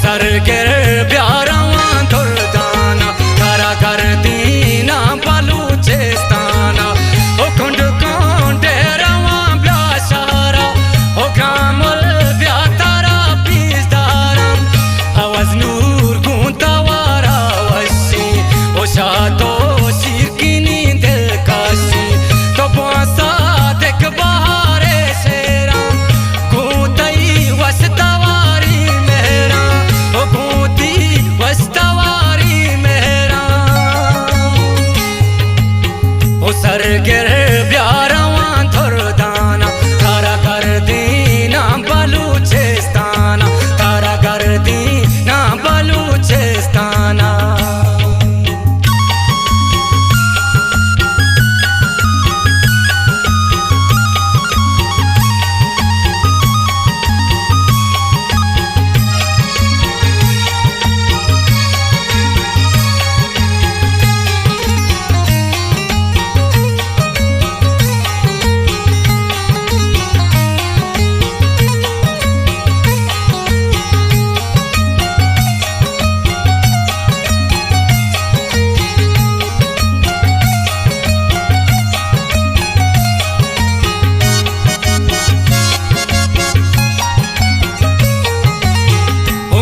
सरगिर ब्यारवा दुर्दाना तारा कर दीना बलूचिस्ताना ओ कुंड कोंडे रवा ब्याशारा ओ ग्रामुल ब्या तारा पीसदारम आवाज नूर गुंतावारा वसी ओ शातो शिरकिनी दिल काशी तो बासा देख बहारे शेरा गुंतई वसतावारी मेरा ओ गुंती वसतावारी मेरा ओ सरगिर ब्यारवा दुर्दाना तारा कर दीना बलूचिस्ताना तारा कर दीना बलूचिस्ताना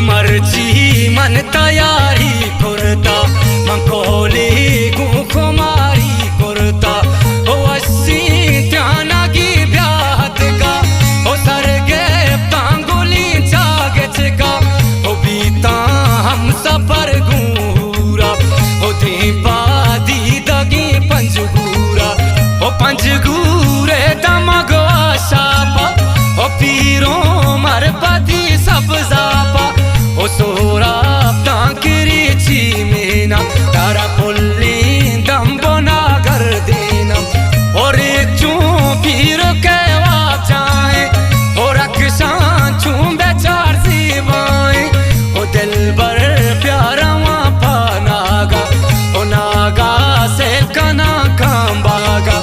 मर्जी मन तैयारी कुर्ता मंकोली गुखुमारी कुर्ता ओ अस्सी त्याना की ब्याहत का ओ सरगे तांगुली जागच का ओ बीता हम सफर घूरा ओ दीपा दी दगी पंजगूरा ओ पंजगूरे दमगो शापा ओ पीरों मरपति सब जापा ओ सोरा तांकिरी चीमेना तारा पुल्ली दम्बोना कर देना और एक चूं पीर के वाप जाए और अक्शां चूं बेचार सीवाए ओ दिल बर प्यारा वापा नागा ओ नागा से कना काम बागा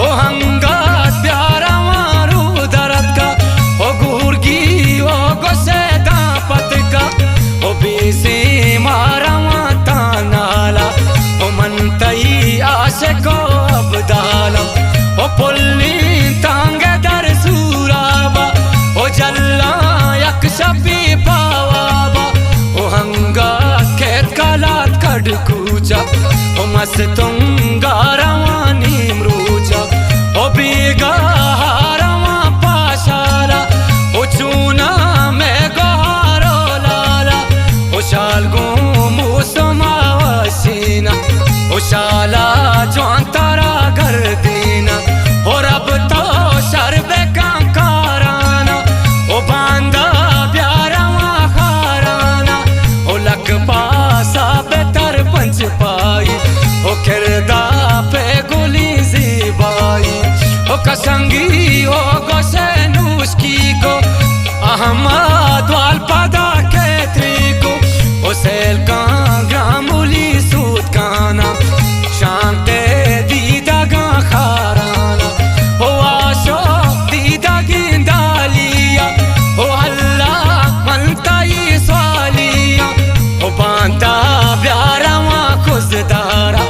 ओ हंगा प्यारा वारू दरद का ओ गुरगी ओ गोसे दापत का ओ बेसे मारा वाता नाला ओ मनतई आशे को अबदाला ओ पुल्ली तांगे दर सूराबा ओ जल्ला यक शबी पावाबा ओ हंगा खेत कालात कड़ कूचा ओ मस्तुंगा रवानी मरूचा ओ बीगा हारवा पाशाला ओ चूना में गोहारो लाला ओ शाल गो मौसमा वसीना ओ शाला जवान तारा कर देना और अब तो शरबे का काराना ओ बांदा ब्यारवा खाराना ओ लक पासा बेतर पंच पाई ओ किरदा पे गोली ज़ीबाई ओ कसंगी ओ गोसे नूस्की को अहमद वाल पदा के त्रिको ओ सेल का ग्रामुली सूत काना शांते दीदा गा खाराना ओ आशो दीदा गिंदालिया ओ अल्लाह मनताई स्वालिया ओ बांता ब्यारवा खुजदारा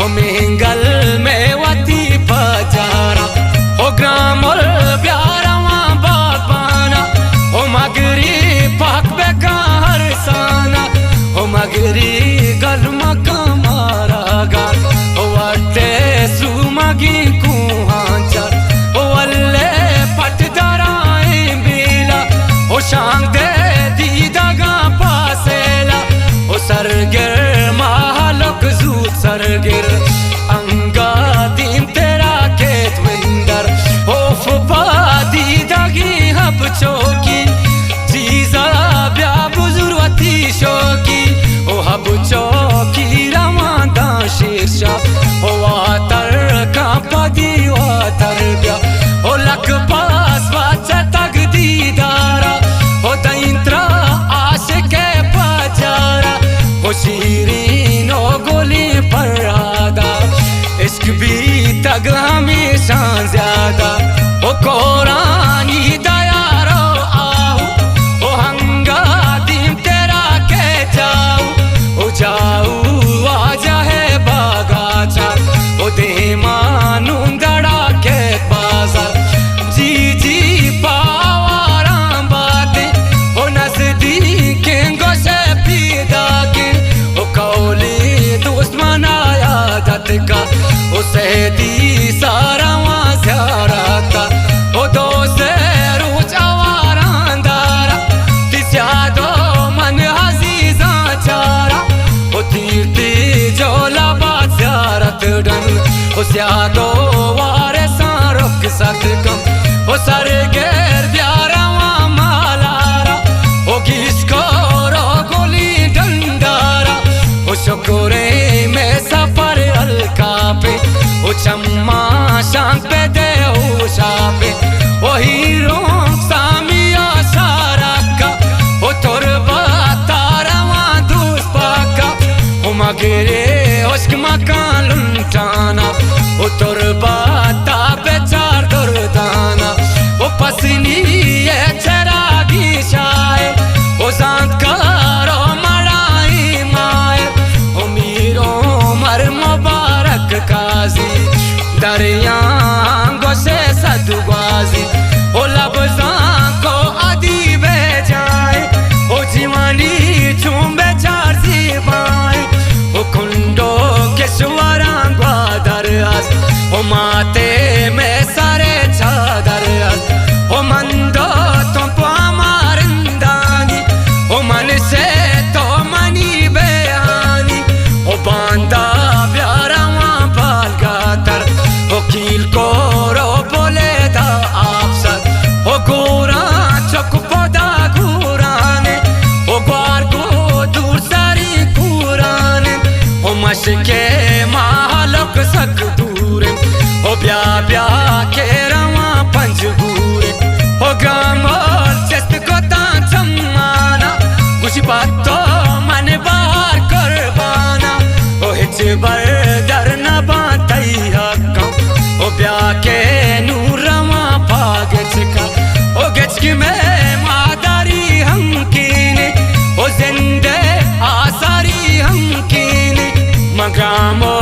ओ मेंगल में वती पजारा ओ ग्रामुल ब्यारवा बाबाना ओ मगरी पाक बेका हरसाना ओ मगरी गलमा का मारा गाल ओ वाटे सुमगी कुहांचर ओ अल्ले पटदराए बेला ओ शांग दे दीदागा पासेला ओ सरगिर महालक जूत सरगिर अंगा दिन तेरा केत विंदर ओ फुपा दीदागी हब चौकी चीजा ब्या बुजुर्वती शोकी ओ हब चौकी रवादा शीर्षा ओ वातर का पदी वातर ब्या ओ लक पास वाचा तक दीदारा ओ ज्यादो वारे सा रुक सकम ओ सरगेर ब्यारवा मालारा ओ किसको रो गोली डंडारा ओ शुक्रे में सफर हल्का पे ओ चम्मा शांत पे दे ओ शापे ओ हीरो सामिया सारा का ओ तुरबा तारवा दूस पाका ओ मगरे उश्क मकान लुंटाना ओ तुरबा ताबे चार दुर्दाना ओ पसनी ये चरागी शाय ओ जानकारो मराई माय ओ मीरो मर मुबारक काजी दरिया गोशे सदुगाजी ओ लबजा को अदीबे जाए ओ जीवानी चुंबे चार जीवाए ओ कुंडो के सुवरा ग्वादर आस ओ माते में सारे चादर आस ओ मंदो तुम पामारिंदानी ओ मन से तो मनी बयानी ओ बांदा प्यारवा बाल गातर ओ कील को रो बोले दा आपसर ओ गोरा चक पोदा गुराने ओ ग्वार को दूर सारी कुराने ओ मशके मालक सक दूरे ओ ब्या ब्या के रवा पंजगूरे ओ गामल चस्त को तांचमाना गुशी बातो मन बार करवाना ओ हिच बर दर न बातई हक्का ओ ब्या के नूरमा पागच का ओ गच की में मादारी हम कीने ओ जिंदे आसारी हम कीने मगामो